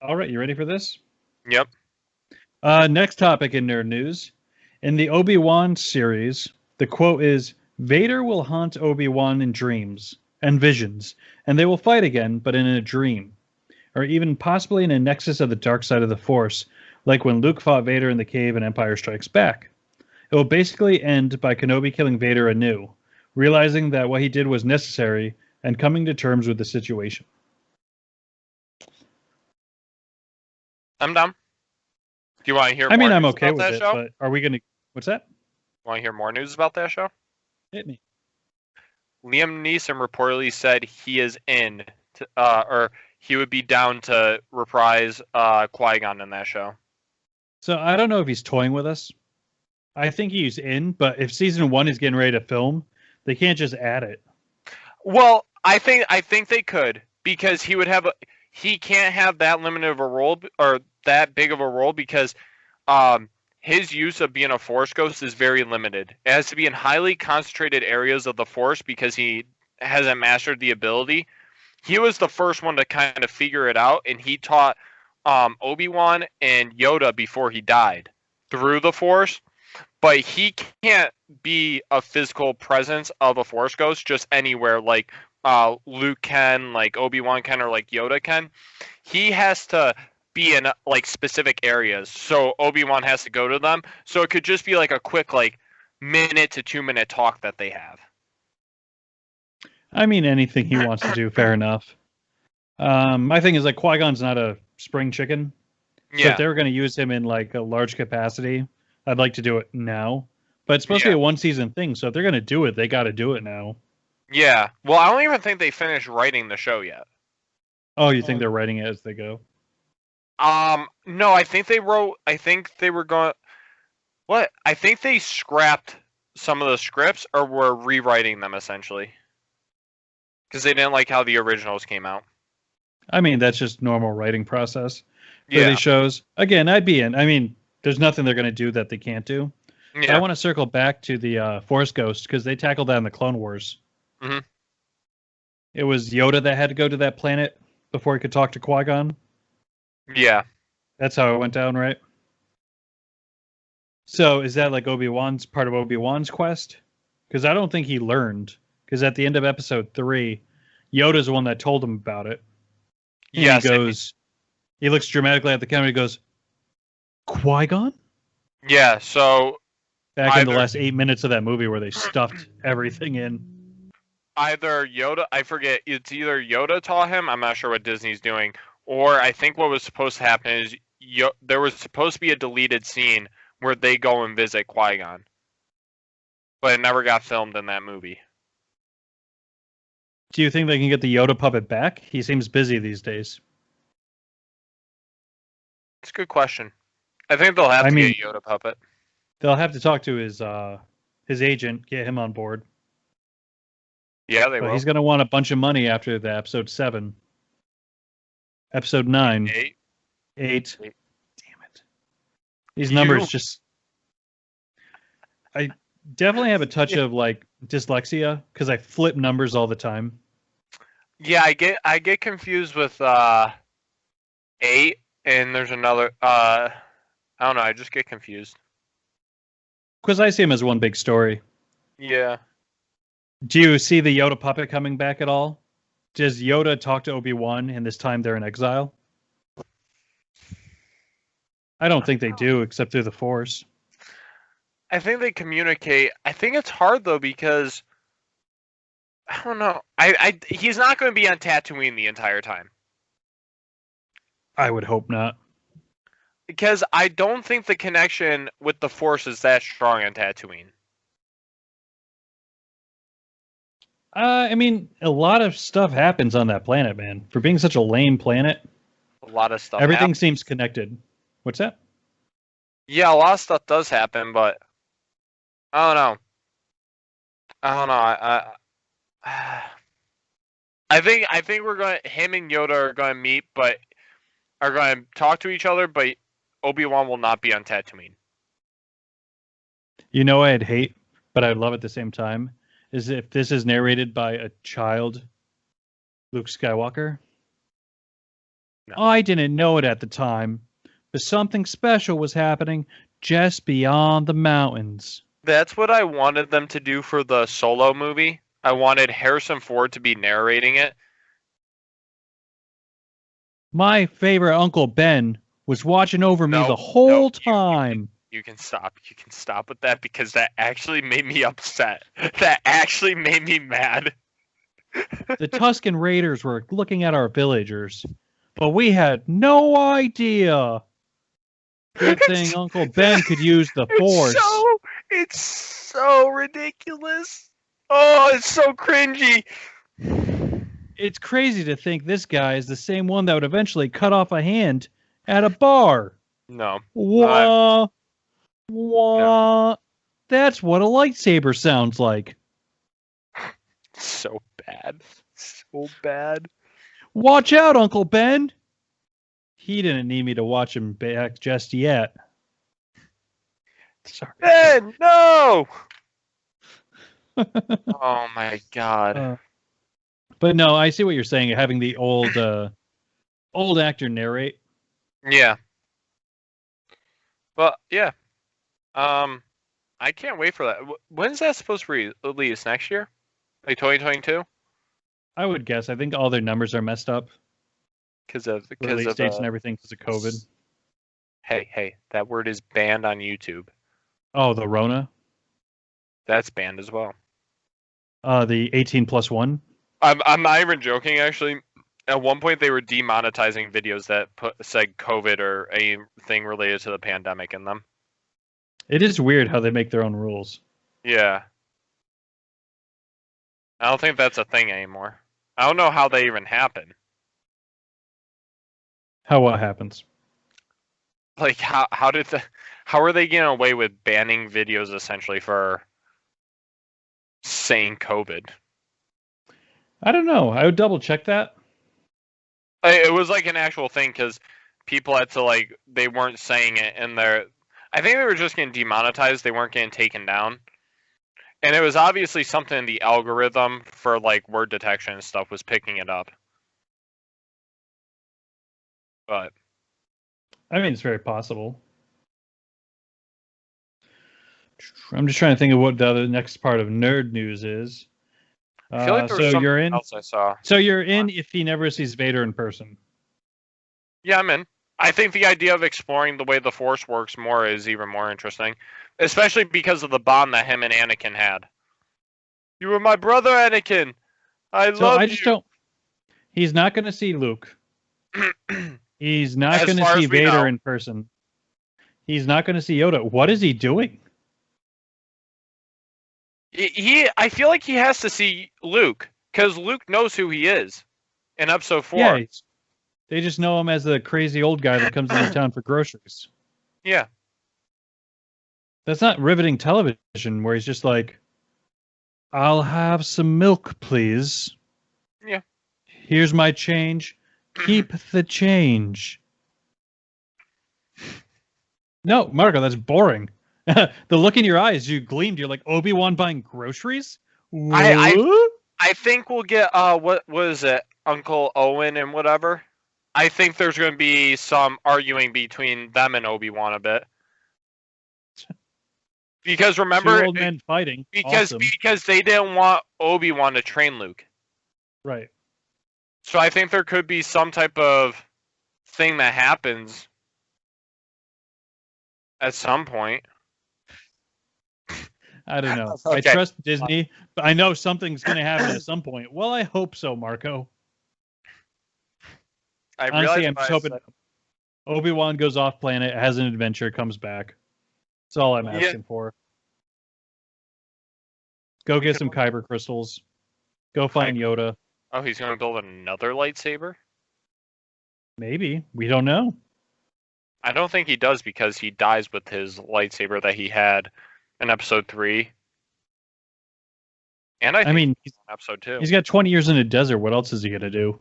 All right, you ready for this? Yep. Next topic in nerd news. In the Obi-Wan series, the quote is Vader will haunt Obi-Wan in dreams and visions, and they will fight again, but in a dream, or even possibly in a nexus of the dark side of the Force, like when Luke fought Vader in the cave in Empire Strikes Back. It will basically end by Kenobi killing Vader anew, realizing that what he did was necessary and coming to terms with the situation. I'm done. Do you want to hear I more mean, I'm news okay about with that it, show? but are we going to. What's that? Want to hear more news about that show? Hit me. Liam Neeson reportedly said he is or he would be down to reprise Qui-Gon in that show. So I don't know if he's toying with us. I think he's in, but if season one is getting ready to film, they can't just add it. Well, I think they could because he can't have that limited of a role or that big of a role because his use of being a Force ghost is very limited. It has to be in highly concentrated areas of the Force because he hasn't mastered the ability. He was the first one to kind of figure it out, and he taught Obi-Wan and Yoda before he died through the Force. But he can't be a physical presence of a Force ghost just anywhere like Luke can, like Obi-Wan can, or like Yoda can. He has to be in like specific areas, so Obi-Wan has to go to them. So it could just be like a quick like minute to 2 minute talk that they have. I mean, anything he wants to do, fair enough. My thing is like Qui-Gon's not a spring chicken, so if Yeah, they were going to use him in like a large capacity, I'd like to do it now. But it's supposed to be yeah, a one season thing, so if they're going to do it, they got to do it now. yeah. Well, I don't even think they finished writing the show yet. Oh, you think they're writing it as they go? No, I think they wrote. I think they were going. What? I think they scrapped some of the scripts or were rewriting them essentially because they didn't like how the originals came out. I mean, that's just normal writing process for Yeah, these shows. Again, I'd be in. I mean, there's nothing they're going to do that they can't do. But I yeah. want to circle back to the Force Ghost because they tackled that in the Clone Wars. Hmm. It was Yoda that had to go to that planet before he could talk to Qui-Gon. Yeah. That's how it went down, right? So is that like Obi-Wan's part of Obi-Wan's quest? Because I don't think he learned. Because at the end of episode 3, Yoda's the one that told him about it. And Yes. he looks dramatically at the camera and he goes, Qui-Gon? Yeah. So Back in the either last 8 minutes of that movie where they stuffed everything in. either Yoda, I forget. It's either Yoda taught him. I'm not sure what Disney's doing, or I think what was supposed to happen is there was supposed to be a deleted scene where they go and visit Qui-Gon, but it never got filmed in that movie. Do you think they can get the Yoda puppet back? He seems busy these days. It's a good question. I think they'll have I to mean, get Yoda puppet. they'll have to talk to his agent, get him on board. Yeah, they But will. he's going to want a bunch of money after the episode 7. Episode 9, 8. 8. Eight. Damn it. These You. numbers just. I definitely have a touch of like dyslexia because I flip numbers all the time. Yeah, I get confused with 8, and there's another. I don't know. I just get confused. Because I see him as one big story. Yeah. Do you see the Yoda puppet coming back at all? Does Yoda talk to Obi-Wan in this time they're in exile? I don't think they do, except through the Force. I think they communicate. I think it's hard though because I don't know. He's not going to be on Tatooine the entire time I would hope not. because I don't think the connection with the Force is that strong on Tatooine. I mean, a lot of stuff happens on that planet, man. For being such a lame planet, A lot of stuff. everything happens. seems connected. What's that? Yeah, a lot of stuff does happen, but I don't know. I don't know. I think we're going. Him and Yoda are going to meet, but are going to talk to each other. But Obi-Wan will not be on Tatooine. You know, I'd hate, but I'd love at the same time, is if this is narrated by a child Luke Skywalker. I didn't know it at the time, but something special was happening just beyond the mountains. That's what I wanted them to do for the Solo movie. I wanted Harrison Ford to be narrating it. My favorite Uncle Ben was watching over me the whole time. You can stop. You can stop with that because that actually made me upset. That actually made me mad. The Tusken Raiders were looking at our villagers, but we had no idea. Good thing Uncle Ben could use the Force. It's so ridiculous. Oh, it's so cringy. It's crazy to think this guy is the same one that would eventually cut off a hand at a bar. No. Wah. No. That's what a lightsaber sounds like. So bad. So bad. Watch out, Uncle Ben. He didn't need me to watch him back just yet. Sorry. Ben, no! Oh my god. But no, I see what you're saying. Having the old actor narrate. Yeah. Well, yeah. I can't wait for that. When's that supposed to release? Next year? Like 2022? I would guess. I think all their numbers are messed up because of release dates and everything because of COVID. Hey, that word is banned on YouTube. Oh, the Rona? That's banned as well. The 18+1? I'm not even joking, actually. At one point, they were demonetizing videos that said COVID or anything related to the pandemic in them. It is weird how they make their own rules. Yeah. I don't think that's a thing anymore. I don't know how they even happen. What happens? Like, how are they getting away with banning videos essentially for saying COVID? I don't know. I would double check that. It was like an actual thing because people had to they weren't saying it in their. I think they were just getting demonetized. They weren't getting taken down, and it was obviously something in the algorithm for word detection and stuff was picking it up. But I mean, it's very possible. I'm just trying to think of what the other next part of nerd news is. I feel like there was something else I saw. So you're in if he never sees Vader in person. Yeah, I'm in. I think the idea of exploring the way the Force works more is even more interesting, especially because of the bond that him and Anakin had. You were my brother, Anakin. I love you. Don't. He's not going to see Luke. He's not going to see Vader in person. He's not going to see Yoda. What is he doing? I feel like he has to see Luke because Luke knows who he is in Episode 4. Yeah, they just know him as the crazy old guy that comes into town for groceries. Yeah. That's not riveting television where he's just like, I'll have some milk, please. Yeah. Here's my change. Keep the change. No, Marco, that's boring. The look in your eyes, you gleamed. You're like, Obi-Wan buying groceries? I think we'll get, what was it? Uncle Owen and whatever. I think there's going to be some arguing between them and Obi-Wan a bit. Because remember, two old men fighting. Because they didn't want Obi-Wan to train Luke. Right. So I think there could be some type of thing that happens at some point. I don't know. Okay. I trust Disney, but I know something's going to happen at some point. Well, I hope so, Marco. Honestly, I'm just hoping Obi-Wan goes off planet, has an adventure, comes back. That's all I'm asking for. Go get some Kyber crystals. Go find Yoda. Oh, he's going to build another lightsaber? Maybe. We don't know. I don't think he does because he dies with his lightsaber that he had in Episode 3. And I mean, he's in Episode 2. He's got 20 years in a desert. What else is he going to do?